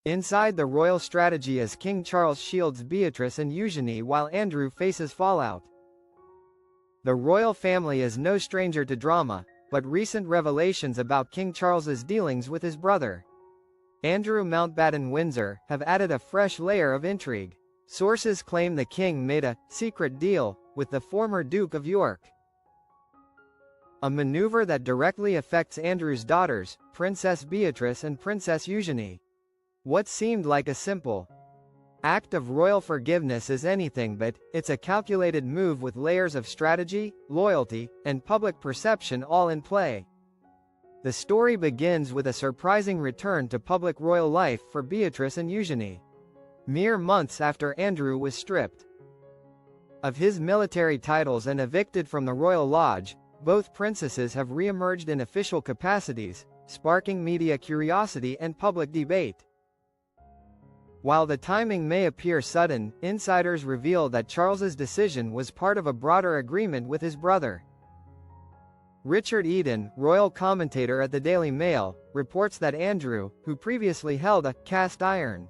Inside the royal strategy as King Charles shields Beatrice and Eugenie while Andrew faces fallout. The royal family is no stranger to drama, but recent revelations about King Charles's dealings with his brother, Andrew Mountbatten-Windsor, have added a fresh layer of intrigue. Sources claim the king made a secret deal with the former Duke of York, a maneuver that directly affects Andrew's daughters, Princess Beatrice and Princess Eugenie. What seemed like a simple act of royal forgiveness is anything but. It's a calculated move with layers of strategy, loyalty, and public perception all in play. The story begins with a surprising return to public royal life for Beatrice and Eugenie, mere months after Andrew was stripped of his military titles and evicted from the royal lodge. Both princesses have re-emerged in official capacities, sparking media curiosity and public debate. While the timing may appear sudden, insiders reveal that Charles's decision was part of a broader agreement with his brother. Richard Eden, royal commentator at the Daily Mail, reports that Andrew, who previously held a cast iron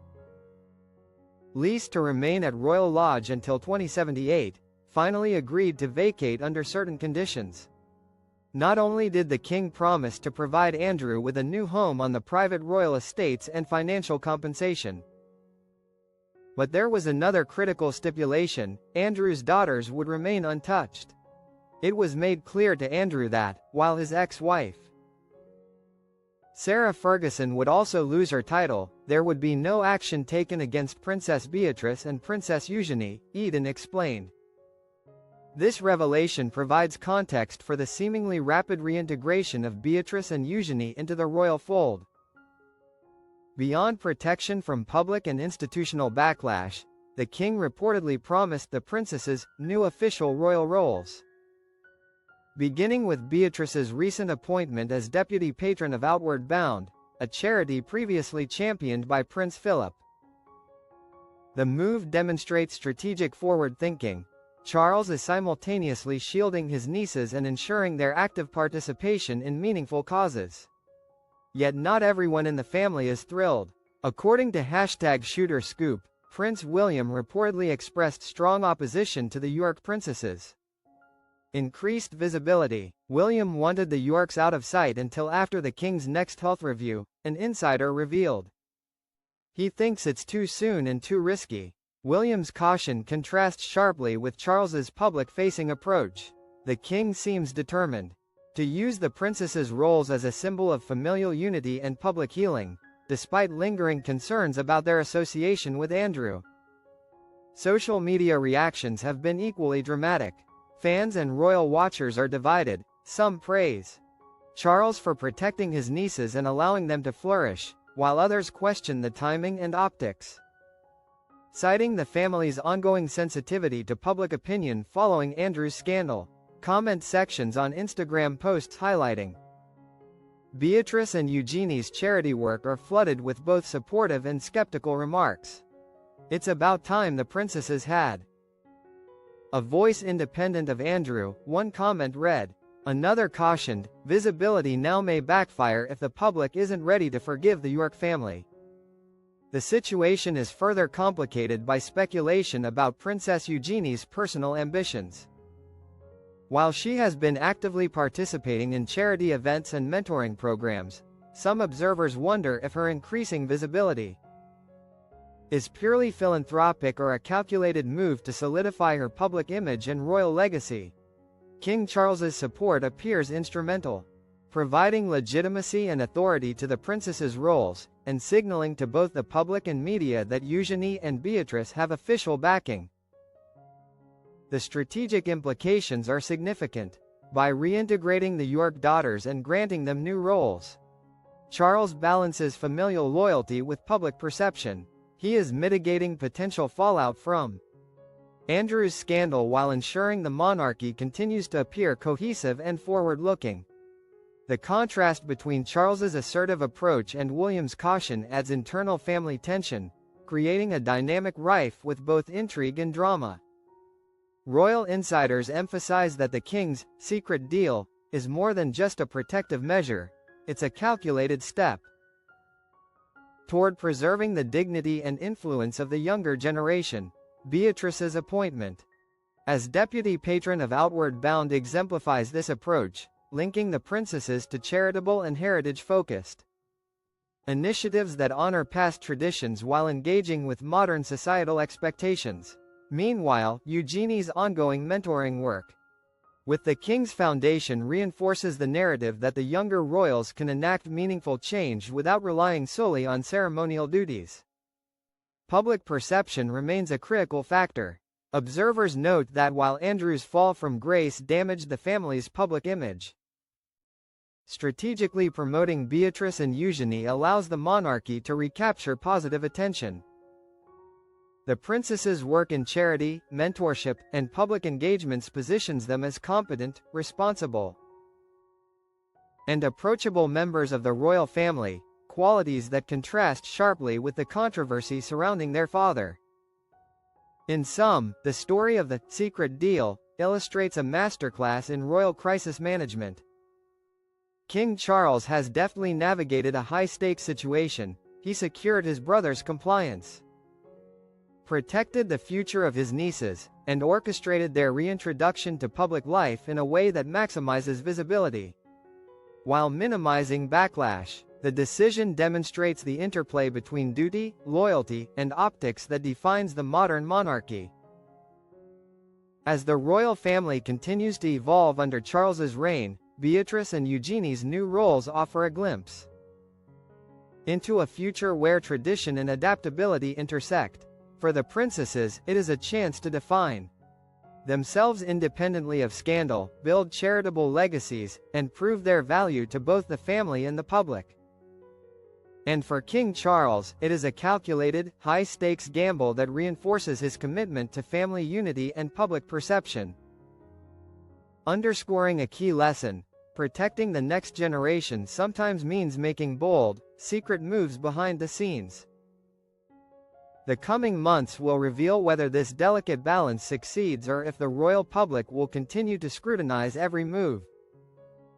lease to remain at Royal Lodge until 2078, finally agreed to vacate under certain conditions. Not only did the king promise to provide Andrew with a new home on the private royal estates and financial compensation, but there was another critical stipulation: Andrew's daughters would remain untouched. It was made clear to Andrew that, while his ex-wife Sarah Ferguson would also lose her title, there would be no action taken against Princess Beatrice and Princess Eugenie, Eden explained. This revelation provides context for the seemingly rapid reintegration of Beatrice and Eugenie into the royal fold. Beyond protection from public and institutional backlash, the king reportedly promised the princesses new official royal roles, beginning with Beatrice's recent appointment as deputy patron of Outward Bound, a charity previously championed by Prince Philip. The move demonstrates strategic forward-thinking. Charles is simultaneously shielding his nieces and ensuring their active participation in meaningful causes. Yet not everyone in the family is thrilled. According to #ShooterScoop, Prince William reportedly expressed strong opposition to the York princesses' increased visibility. William wanted the Yorks out of sight until after the king's next health review, an insider revealed. He thinks it's too soon and too risky. William's caution contrasts sharply with Charles's public-facing approach. The king seems determined to use the princesses' roles as a symbol of familial unity and public healing, despite lingering concerns about their association with Andrew. Social media reactions have been equally dramatic. Fans and royal watchers are divided. Some praise Charles for protecting his nieces and allowing them to flourish, while others question the timing and optics, citing the family's ongoing sensitivity to public opinion following Andrew's scandal. Comment sections on Instagram posts highlighting Beatrice and Eugenie's charity work are flooded with both supportive and skeptical remarks. It's about time the princesses had a voice independent of Andrew, one comment read. Another cautioned, visibility now may backfire if the public isn't ready to forgive the York family. The situation is further complicated by speculation about Princess Eugenie's personal ambitions. While she has been actively participating in charity events and mentoring programs, some observers wonder if her increasing visibility is purely philanthropic or a calculated move to solidify her public image and royal legacy. King Charles's support appears instrumental, providing legitimacy and authority to the princesses' roles, and signaling to both the public and media that Eugenie and Beatrice have official backing. The strategic implications are significant. By reintegrating the York daughters and granting them new roles, Charles balances familial loyalty with public perception. He is mitigating potential fallout from Andrew's scandal while ensuring the monarchy continues to appear cohesive and forward-looking. The contrast between Charles's assertive approach and William's caution adds internal family tension, creating a dynamic rife with both intrigue and drama. Royal insiders emphasize that the king's secret deal is more than just a protective measure, it's a calculated step Toward preserving the dignity and influence of the younger generation, Beatrice's appointment as deputy patron of Outward Bound exemplifies this approach, linking the princesses to charitable and heritage-focused initiatives that honor past traditions while engaging with modern societal expectations. Meanwhile, Eugenie's ongoing mentoring work with the King's Foundation reinforces the narrative that the younger royals can enact meaningful change without relying solely on ceremonial duties. Public perception remains a critical factor. Observers note that while Andrew's fall from grace damaged the family's public image, strategically promoting Beatrice and Eugenie allows the monarchy to recapture positive attention. The princesses' work in charity, mentorship, and public engagements positions them as competent, responsible, and approachable members of the royal family, qualities that contrast sharply with the controversy surrounding their father. In sum, the story of the secret deal illustrates a masterclass in royal crisis management. King Charles has deftly navigated a high-stakes situation. He secured his brother's compliance, protected the future of his nieces, and orchestrated their reintroduction to public life in a way that maximizes visibility while minimizing backlash. The decision demonstrates the interplay between duty, loyalty, and optics that defines the modern monarchy. As the royal family continues to evolve under Charles's reign, Beatrice and Eugenie's new roles offer a glimpse into a future where tradition and adaptability intersect. For the princesses, it is a chance to define themselves independently of scandal, build charitable legacies, and prove their value to both the family and the public. And for King Charles, it is a calculated, high-stakes gamble that reinforces his commitment to family unity and public perception. Underscoring a key lesson, protecting the next generation sometimes means making bold, secret moves behind the scenes. The coming months will reveal whether this delicate balance succeeds or if the royal public will continue to scrutinize every move,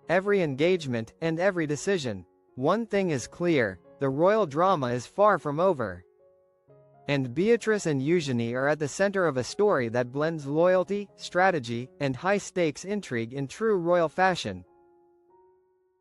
every engagement, and every decision. One thing is clear: the royal drama is far from over. And Beatrice and Eugenie are at the center of a story that blends loyalty, strategy, and high-stakes intrigue in true royal fashion.